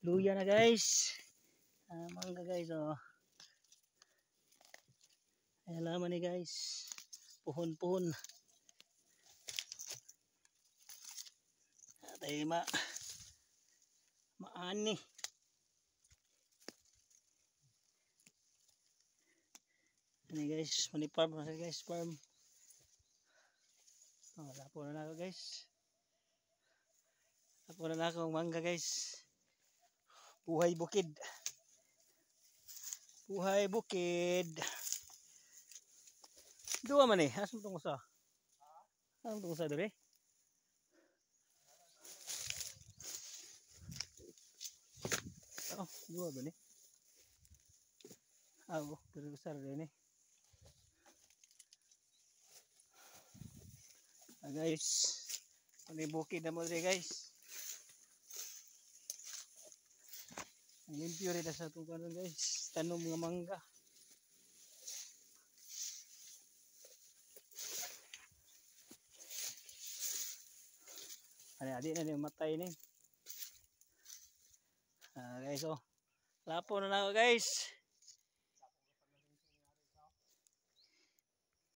Luya na guys. Mangga guys oh. Ay halaman ni guys. Puhon-puhon. Atay maani. Ini guys, mani farm na guys, farm. Oh, lapo na ako guys. Lapo na ako mangga guys. Buhay bukid. Buhay bukid. Dua man eh, asam tong usa. Ang tong usa dire. Oh, dua ba ni? Oh, pero besar din eh. Guys, ini bukid na mo dire guys. Ang limpyo rin sa itong kanon guys. Tanom mga mangga. Adi na matay ni. Guys oh. Lapo na ako guys.